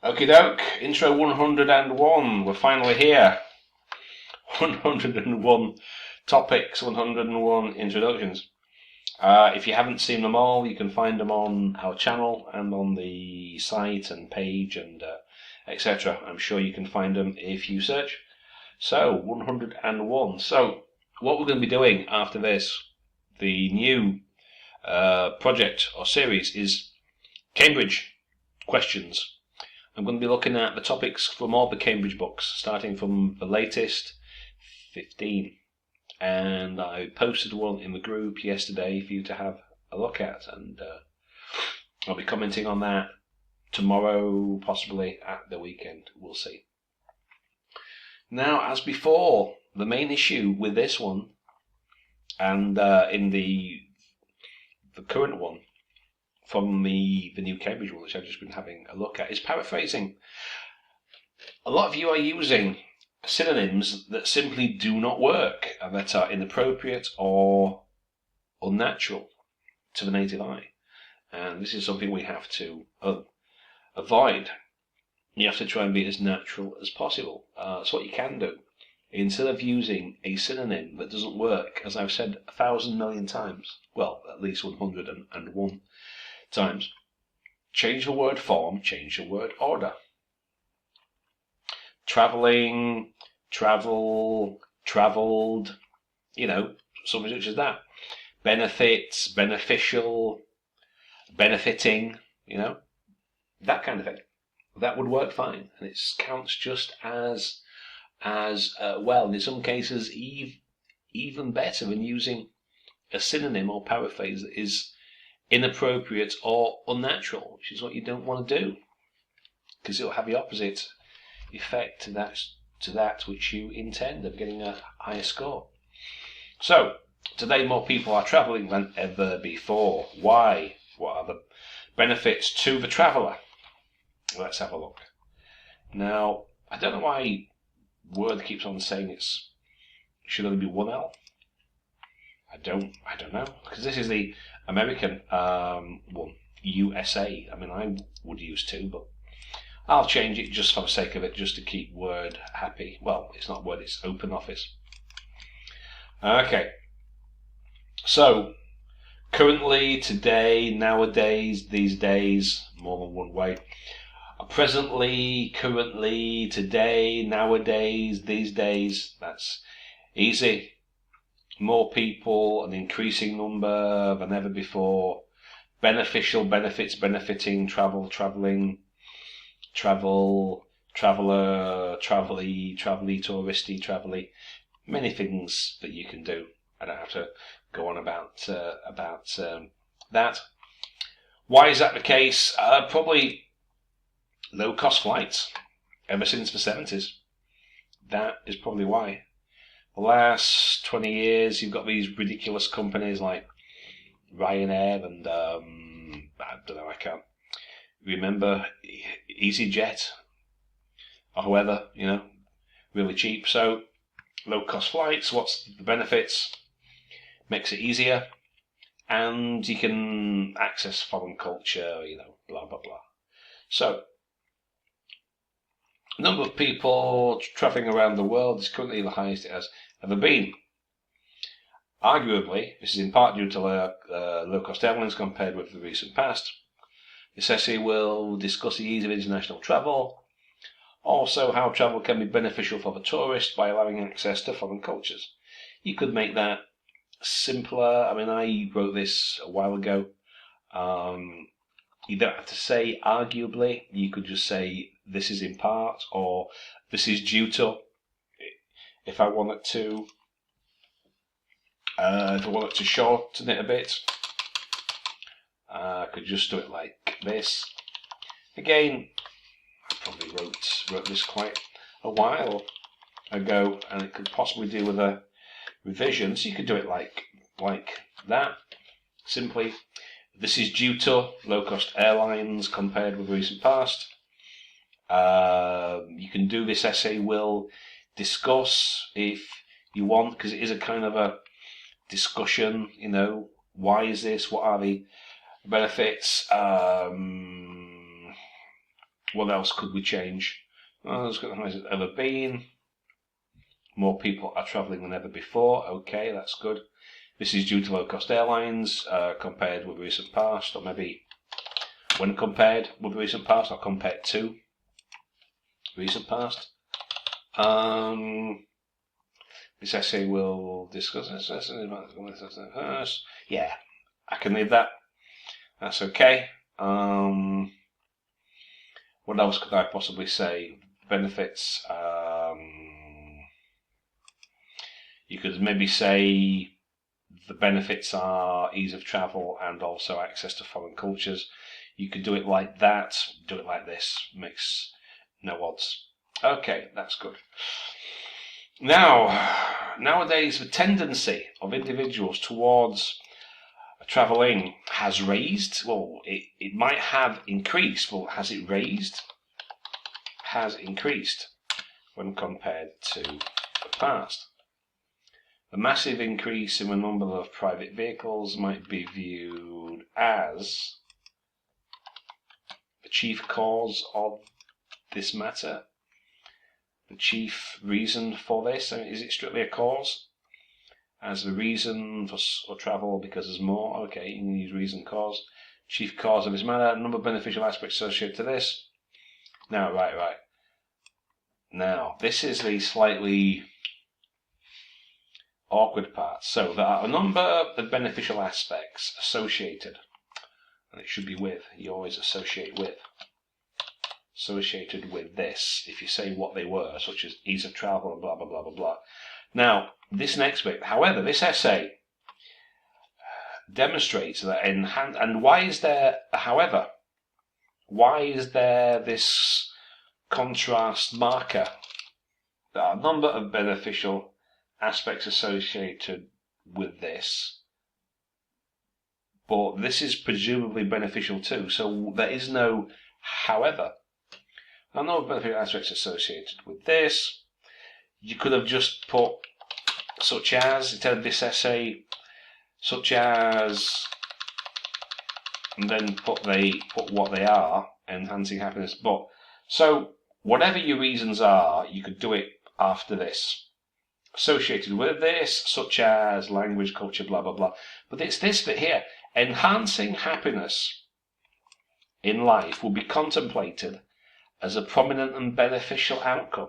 Okie doke, intro 101. We're finally here. 101 topics, 101 introductions. If you haven't seen them all, you can find them on our channel and on the site and page and etc. I'm sure you can find them if you search. So, 101. So, what we're going to be doing after this, the new project or series is Cambridge questions. I'm going to be looking at the topics from all the Cambridge books, starting from the latest 15. And I posted one in the group yesterday for you to have a look at, and I'll be commenting on that tomorrow, possibly at the weekend. We'll see. Now, as before, the main issue with this one and in the current one from the new Cambridge one, which I've just been having a look at, is paraphrasing. A lot of you are using synonyms that simply do not work, and that are inappropriate or unnatural to the native eye. And this is something we have to avoid. You have to try and be as natural as possible. So what you can do, instead of using a synonym that doesn't work, as I've said 1,000 million times, well, at least 101 times, change the word form, change the word order. Travelling, travel, travelled, something such as that. Benefits, beneficial, benefiting, that kind of thing. That would work fine, and it counts just as well, and in some cases even better than using a synonym or paraphrase that is inappropriate or unnatural, which is what you don't want to do, because it will have the opposite effect to that which you intend of getting a higher score. So today more people are travelling than ever before. Why? What are the benefits to the traveller? Let's have a look. Now, I don't know why Word keeps on saying it should only be one L. I don't know, because this is the American one, USA. I mean, I would use two, but I'll change it just for the sake of it, just to keep Word happy. Well, it's not Word, it's OpenOffice. Okay. So, currently, today, nowadays, these days, more than one way. Presently, currently, today, nowadays, these days, that's easy. More people, an increasing number than ever before. Beneficial, benefits, benefiting, travel, travelling, travel, traveller, travelly, touristy, travelly. Many things that you can do. I don't have to go on about that. Why is that the case? Probably low-cost flights ever since the 70s. That is probably why. The last 20 years, you've got these ridiculous companies like Ryanair and I don't know, I can't remember, EasyJet or whoever, really cheap. So low-cost flights, what's the benefits? Makes it easier, and you can access foreign culture, blah, blah, blah. So, the number of people travelling around the world is currently the highest it has ever been. Arguably, this is in part due to low-cost airlines compared with the recent past. This essay will discuss the ease of international travel, also how travel can be beneficial for the tourist by allowing access to foreign cultures. You could make that simpler. I mean, I wrote this a while ago. You don't have to say arguably. You could just say this is in part, or this is due to. If I wanted to shorten it a bit, I could just do it like this. Again, I probably wrote this quite a while ago, and it could possibly do with a revision. So you could do it like that. Simply, this is due to low-cost airlines compared with recent past. You can do this essay will discuss if you want, because it is a kind of a discussion, why is this, what are the benefits, What else could we change? Well, let's look at the highest it's ever been. More people are travelling than ever before. Okay, that's good. This is due to low-cost airlines compared with recent past, or maybe when compared with recent past, or compared to recent past. This essay will discuss this. Yeah, I can leave that. That's okay. What else could I possibly say? Benefits. You could maybe say the benefits are ease of travel and also access to foreign cultures. You could do it like that, do it like this. Makes no odds. Okay, that's good. Now, nowadays the tendency of individuals towards travelling has raised. Well, it might have increased. Well, has it raised? Has increased when compared to the past. The massive increase in the number of private vehicles might be viewed as the chief cause of this matter. The chief reason for this. I mean, is it strictly a cause? As the reason for travel because there's more? Okay, you can use reason, cause. Chief cause of this matter. Number of beneficial aspects associated to this. Now, right. Now, this is the slightly awkward part. So there are a number of beneficial aspects associated, and it should be with. You always associated with this if you say what they were, such as ease of travel and blah blah blah blah blah. Now, this next bit, however, this essay demonstrates that and why is there a however? Why is there this contrast marker? There are a number of beneficial aspects associated with this, but this is presumably beneficial too, so there is no however. There are no beneficial aspects associated with this. You could have just put such as, instead of this essay, such as, and then put what they are, enhancing happiness. But so whatever your reasons are, you could do it after this. Associated with this, such as language, culture, blah, blah, blah. But it's this bit here. Enhancing happiness in life will be contemplated as a prominent and beneficial outcome.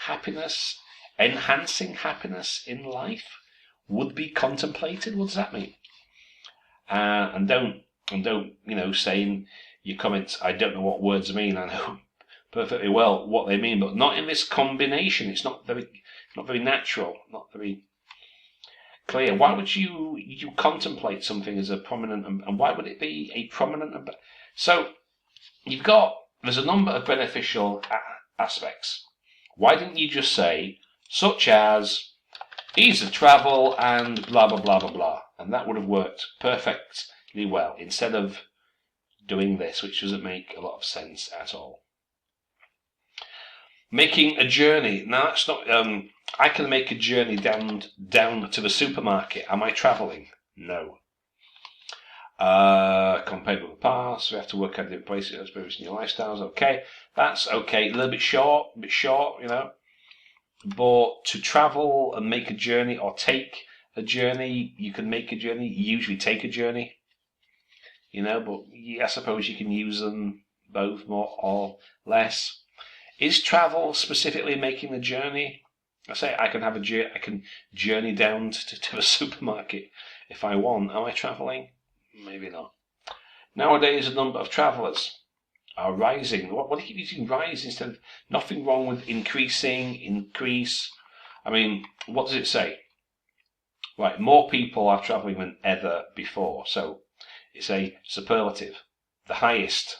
Happiness, enhancing happiness in life would be contemplated. What does that mean? And don't say in your comments, I don't know what words mean. I know perfectly well what they mean, but not in this combination. It's not very natural, not very clear. Why would you contemplate something as a prominent, and why would it be a prominent? So there's a number of beneficial aspects. Why didn't you just say such as ease of travel and blah blah blah blah blah, and that would have worked perfectly well instead of doing this, which doesn't make a lot of sense at all. Making a journey. Now that's not. I can make a journey down to the supermarket. Am I travelling? No. Compared with the past, we have to work at different places, experience new lifestyles. Okay, that's okay. A little bit short, But to travel and make a journey or take a journey, you can make a journey. You usually take a journey, But I suppose you can use them both more or less. Is travel specifically making the journey? I say I can journey down to a supermarket if I want. Am I travelling? Maybe not. Nowadays, the number of travellers are rising. What do you keep using rise instead of nothing wrong with increase? I mean, what does it say? Right, more people are travelling than ever before. So it's a superlative. The highest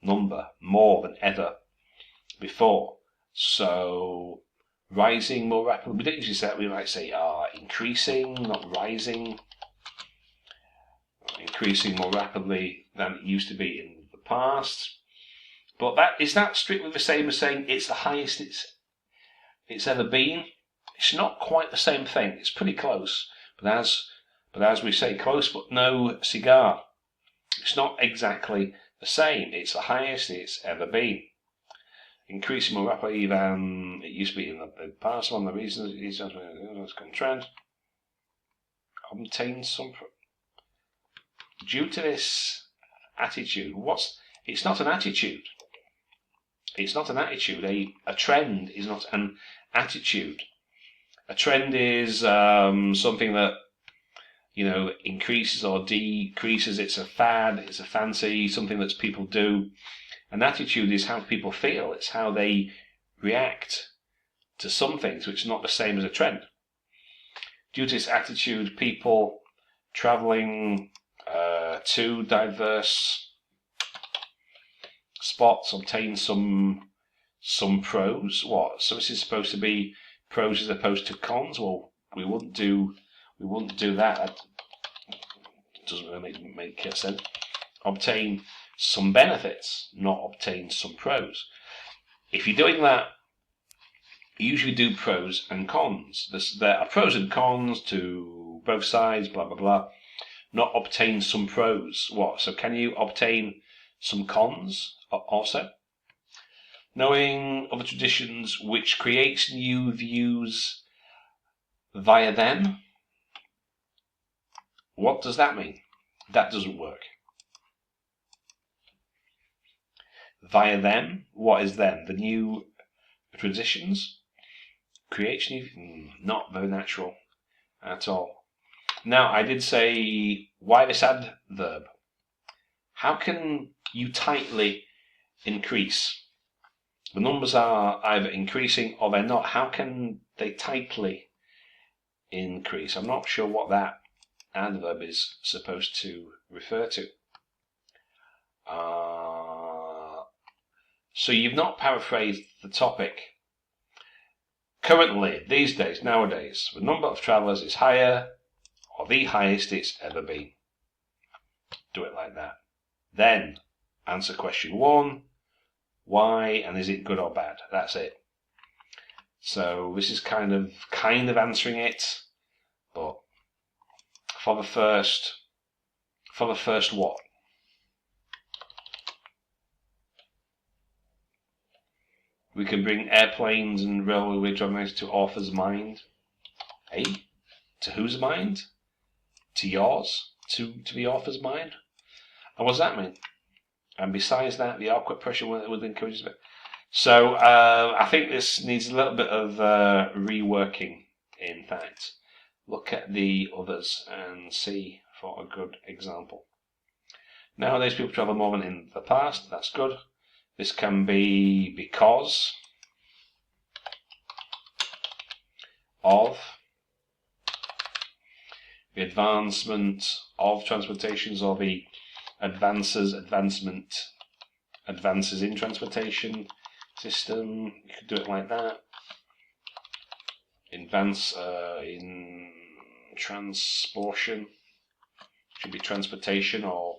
number, more than ever before. So rising more rapidly. We don't usually say that. We might say increasing, not rising. Increasing more rapidly than it used to be in the past. But is that strictly the same as saying it's the highest it's ever been? It's not quite the same thing. It's pretty close. But as we say, close but no cigar. It's not exactly the same. It's the highest it's ever been. Increasing more rapidly than it used to be in the past. One of the reasons is trend. Obtain some due to this attitude. It's not an attitude. It's not an attitude. A trend is not an attitude. A trend is something that increases or decreases. It's a fad. It's a fancy. Something that people do. An attitude is how people feel. It's how they react to some things, which is not the same as a trend. Due to this attitude, people traveling to diverse spots obtain some pros. What? So this is supposed to be pros as opposed to cons. Well, we wouldn't do that. That doesn't really make sense. Obtain some benefits, not obtain some pros. If you're doing that, you usually do pros and cons. There are pros and cons to both sides, blah, blah, blah. Not obtain some pros. What? So can you obtain some cons also? Knowing other traditions which creates new views via them. What does that mean? That doesn't work. Via them? What is them? The new traditions? Creates new? Not very natural at all. Now, I did say, why this adverb? How can you tightly increase? The numbers are either increasing or they're not. How can they tightly increase? I'm not sure what that adverb is supposed to refer to. So you've not paraphrased the topic. Currently, these days, nowadays, the number of travellers is higher or the highest it's ever been. Do it like that. Then answer question 1. Why and is it good or bad? That's it. So this is kind of answering it, but for the first what? We can bring airplanes and railway travelers to author's mind. Eh? To whose mind? To yours? To the author's mind? And what does that mean? And besides that, the awkward pressure would encourage it. So I think this needs a little bit of reworking, in fact. Look at the others and see for a good example. Nowadays people travel more than in the past. That's good. This can be because of the advancement of transportations or the advances in transportation system. You could do it like that. Advance in transportation. Should be transportation, or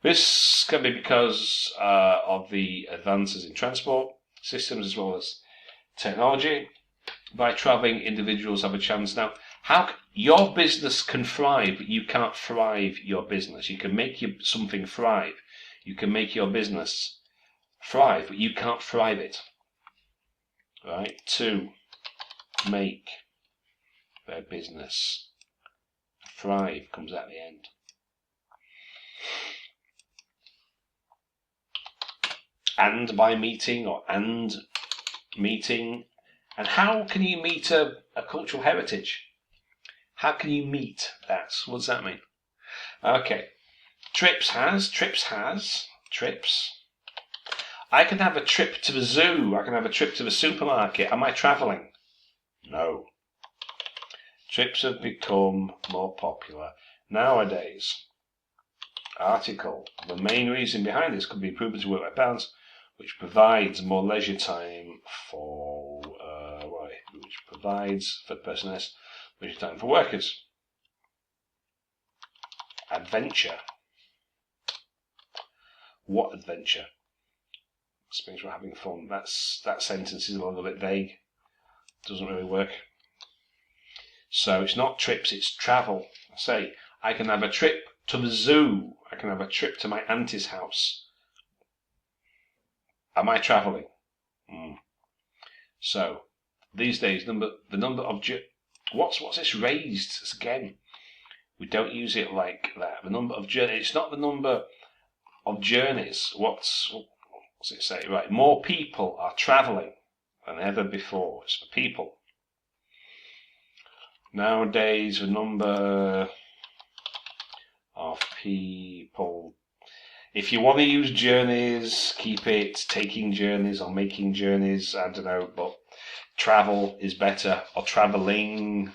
this can be because of the advances in transport systems as well as technology. By travelling, individuals have a chance. Now, your business can thrive, but you can't thrive your business. You can make something thrive. You can make your business thrive, but you can't thrive it. Right? To make their business thrive comes at the end. And by meeting meeting. And how can you meet a cultural heritage? How can you meet that? What does that mean? Okay. Trips. I can have a trip to the zoo. I can have a trip to the supermarket. Am I travelling? No. Trips have become more popular nowadays. Article. The main reason behind this could be improvements to work-life balance, which provides more leisure time for personnel, leisure time for workers. Adventure. What adventure? Space we're having fun. That sentence is a little bit vague. Doesn't really work. So it's not trips, it's travel. I say I can have a trip to the zoo. I can have a trip to my auntie's house. Am I travelling? So these days, the number of what's this raised? It's again, we don't use it like that. The number of journeys. It's not the number of journeys. What's it say? Right, more people are travelling than ever before. It's for people. Nowadays, the number of people. If you want to use journeys, keep it taking journeys or making journeys. I don't know, but travel is better. Or travelling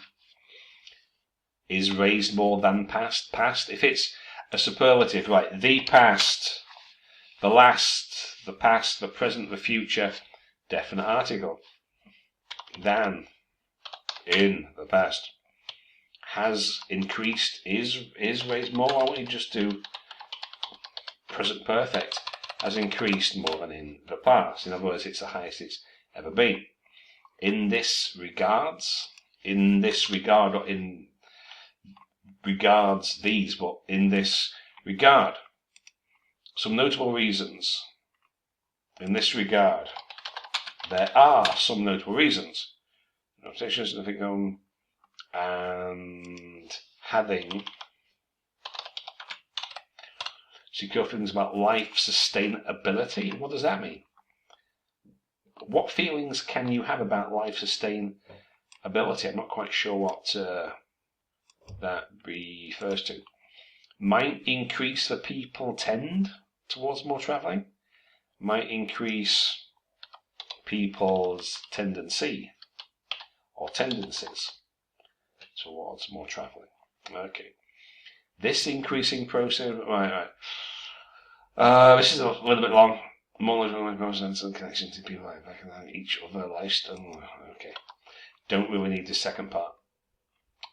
is raised more than past. Past. If it's a superlative, right? The past, the last, the past, the present, the future. Definite article. Than. In the past. Has increased, is raised more. Why don't you just do present perfect? Has increased more than in the past. In other words, it's the highest it's ever been. In this regards, or in regards these, but in this regard. Some notable reasons. In this regard, there are some notable reasons. Notations, nothing known, and having secure feelings about life sustainability. What does that mean? What feelings can you have about life sustainability? I'm not quite sure what that refers to. Might increase the people tend towards more travelling. Might increase people's tendency or tendencies towards more travelling. Okay. This increasing process, right. This is a little bit long. More process and connection to people like back in each other lifestyle. Okay. Don't really need the second part.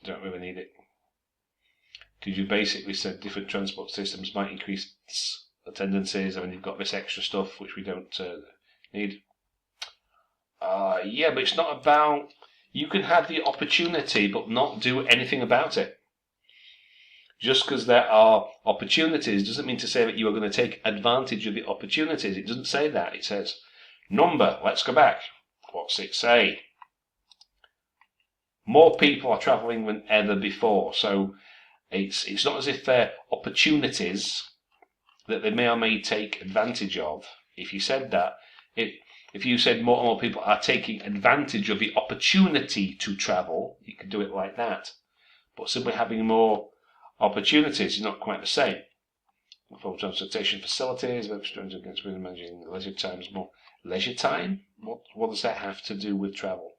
Don't really need it. Because you basically said different transport systems might increase the tendencies. I mean, you've got this extra stuff which we don't need. Yeah, but it's not about. You can have the opportunity but not do anything about it. Just because there are opportunities doesn't mean to say that you are going to take advantage of the opportunities. It doesn't say that. It says, number, let's go back. What's it say? More people are travelling than ever before. So it's not as if they're opportunities that they may or may take advantage of. If you said that, if you said more and more people are taking advantage of the opportunity to travel, you could do it like that. But simply having more opportunities is not quite the same. For transportation facilities, against managing leisure times more. Leisure time? What does that have to do with travel?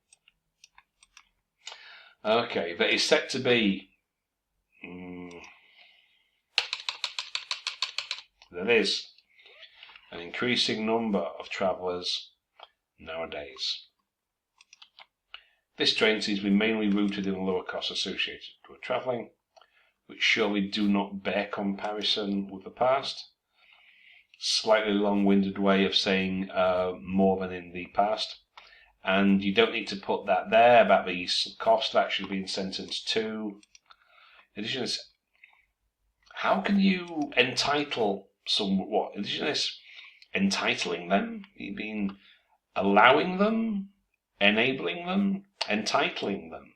Okay, that is set to be. There is an increasing number of travellers nowadays. This trend seems to be mainly rooted in the lower costs associated with travelling, which surely do not bear comparison with the past. Slightly long-winded way of saying more than in the past. And you don't need to put that there about the cost actually being sentenced to. In addition, how can you entitle somewhat? In addition to this, entitling them? You mean allowing them? Enabling them? Entitling them?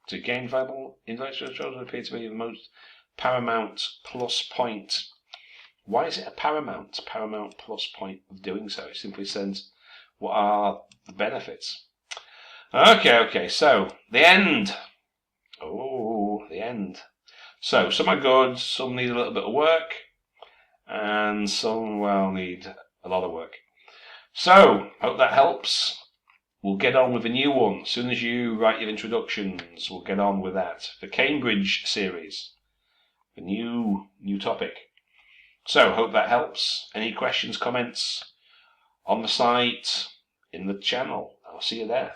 To gain valuable intellectual children appear to be the most paramount plus point. Why is it a paramount plus point of doing so? It simply says, what are the benefits? Okay, so the end. Oh, the end. So some are good, some need a little bit of work, and some, well, need a lot of work. So, hope that helps. We'll get on with a new one. As soon as you write your introductions, we'll get on with that. The Cambridge series. The new topic. So, hope that helps. Any questions, comments on the site, in the channel? I'll see you there.